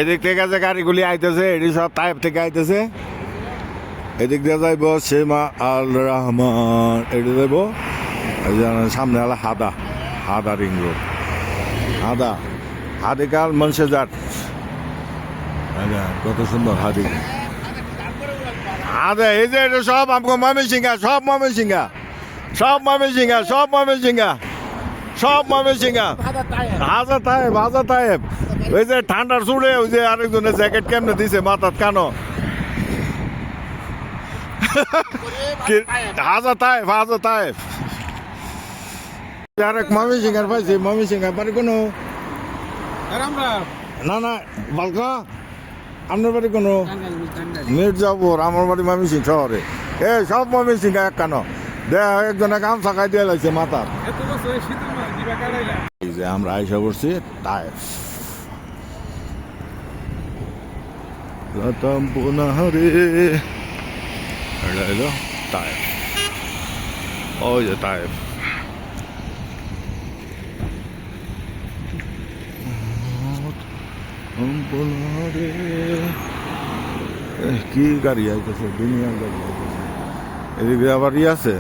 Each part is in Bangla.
এদিক থেকে যে গাড়িগুলি আইতেছে এটি সব তাইপ থেকে আইতেছে। এদিক দিয়ে যাইব শেমা আল রহমান, এটি যাইব সামনে হলো হাদা রিং রোড, হাদিকাল মনসেজার। কত সুন্দর হাদি। এই যে এটা সব আমাকে ময়মনসিংহা, সব ময়মনসিংহা, হাজা তাইব। ওই যে ঠান্ডার চুড়ে ওই যে আরেকজনের জ্যাকেট কেমনে দিছে মাথার কানো। হাজা তাইব আরেক ময়মনসিংহার পাইছি। ময়মনসিংহার বাড়ি কোনো না বালকা, আপনার বাড়ি কোনো মির্জাপুর, আমার বাড়ি ময়মনসিংহ শহরে। সব ময়মনসিংহা এক কানো দেখ, একজনে গামছা খাই দিয়ে লাগছে মাথার। এই যে আমরা আইসা করছি তাইফ। লতাম পুনাহারে এলো তাইফ, ওই যে তাইফ। কি গাড়ি আইতেছে, দুনিয়ার গাড়ি আইতেছে। এদিকে আবার আছে,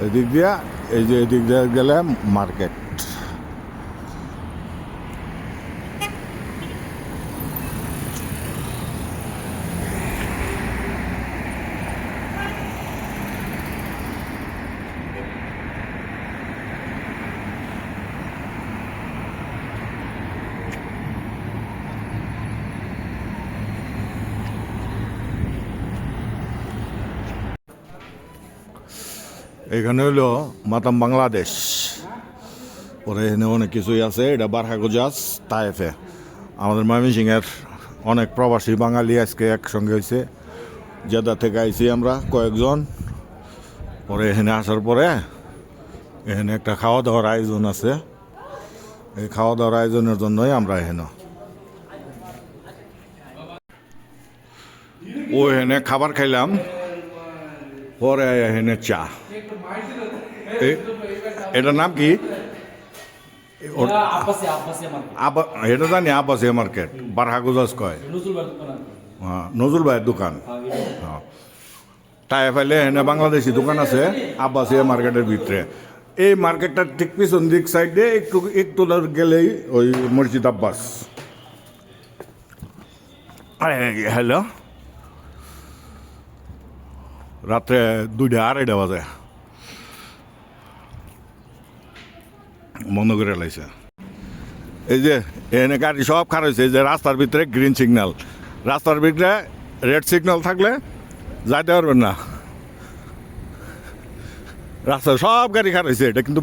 এদিক দিয়া এই যে এদিক দিয়ে গেলে মার্কেট। এখানে হলো মাতাম বাংলাদেশ, পরে এখানে অনেক কিছুই আছে। এটা বারহাগুজাস তাইফে। আমাদের ময়মনসিংহের অনেক প্রবাসী বাঙালি আজকে একসঙ্গে হয়েছে। জেদ্দা থেকে আইছি আমরা কয়েকজন। পরে এখানে আসার পরে এখানে একটা খাওয়া দাওয়ার আয়োজন আছে। এই খাওয়া দাওয়ার আয়োজনের জন্যই আমরা এখানে এখানে খাবার খাইলাম। পরে এখানে চা। এটার নাম কি? এটা জানি আব্বাসিয়া মার্কেট, বারহাগুজাস কয়। হ্যাঁ, নজরুল ভাইয়ের দোকান। হ্যাঁ, তাই ফেলে এখানে বাংলাদেশি দোকান আছে আব্বাসিয়া মার্কেটের ভিতরে। এই মার্কেটটার ঠিক পিছন দিক সাইডে একটু গেলেই ওই মসজিদ আব্বাস। হ্যালো, রাত্রে 2:30 বাজে বন্ধ করে লাইছে। এই যে এখানে গাড়ি সব খারাপ হয়েছে। এই যে রাস্তার ভিতরে গ্রিন সিগন্যাল, রাস্তার ভিতরে রেড সিগন্যাল থাকলে যাইতে পারবেন না। রাস্তায় সব গাড়ি খারাপ হয়েছে। এটা কিন্তু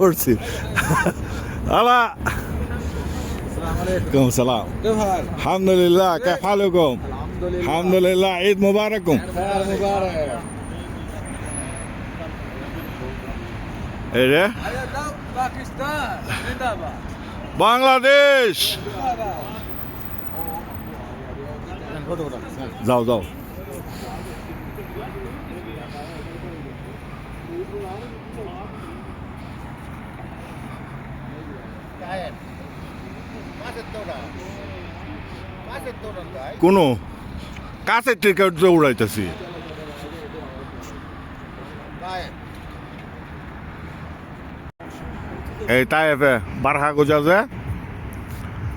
উঠছি। عليكم السلام كيف حالك؟ الحمد لله كيف حالكم؟ الحمد لله عيد مبارك مبارك. ايه ده؟ باكستان বাংলাদেশ যাও কোনো কাছের থেকে উড়াইতেছি। এই তাইফে বারহাগুজাসে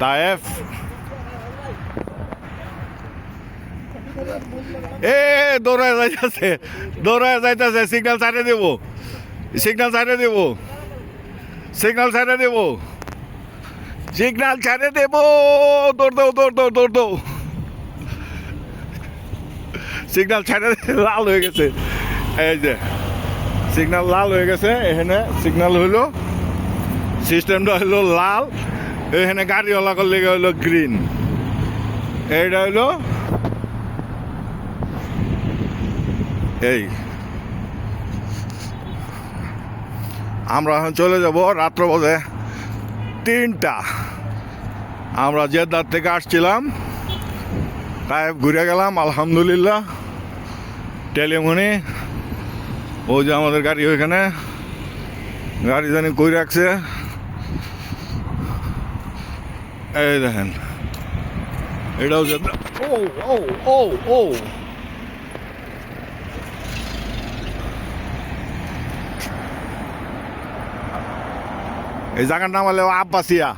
তাইফ। দৌড়ায় যাইতেছে। সিগন্যাল ছাড়ে দেবো। সিগন্যাল ছাড়ে দেবো। দৌড় দাও। সিগন্যাল ছাড়ে লাল হয়ে গেছে। এই যে সিগন্যাল লাল হয়ে গেছে। এখানে সিগন্যাল হইলো, সিস্টেমটা হইলো লাল। এখানে গাড়িওয়ালা করলে হইলো গ্রিন। এইটা হইলো এই। আমরা এখন চলে যাব। রাত্র বাজে 3টা। আমরা জেদ্দার থেকে আসছিলাম, তাই ঘুরে গেলাম। আলহামদুলিল্লাহ টেলিমনি ওই যে আমাদের গাড়ি ওইখানে গাড়ি জানি কই রাখছে এই দেখেন এটাও যে ও ও ও ও এই জায়গার নাম হলো আব্বাসিয়া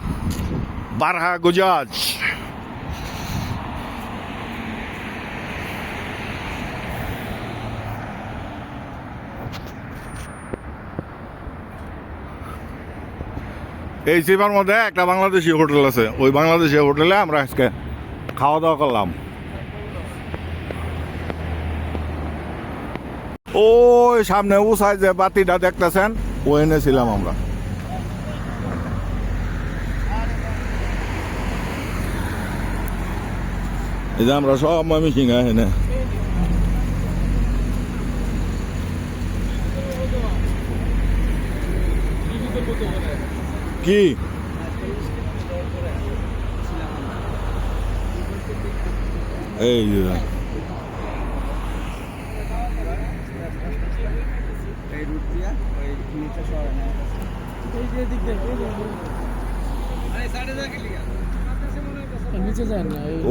বারহা গুজাজ এই সিপার মধ্যে একটা বাংলাদেশি হোটেল আছে ওই বাংলাদেশি হোটেলে আমরা আজকে খাওয়া দাওয়া করলাম ওই সামনে উসায় যে বাতিটা দেখতেছেন ওই এনেছিলাম আমরা এই যে আমরা সব ময়মনসিংহ এনে কি এই যে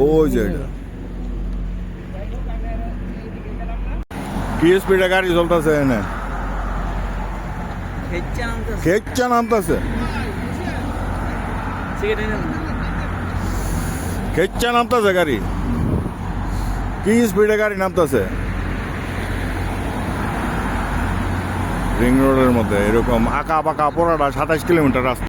ওই যে কি স্পিডে গাড়ি চলতেছে এনে খেচ্চা নামতেছে খেচ্চা নামতেছে গাড়ি কি স্পিডে গাড়ি নামতেছে রিং রোডের মধ্যে এরকম আঁকা পাকা পোড়াটা 27 কিলোমিটার রাস্তা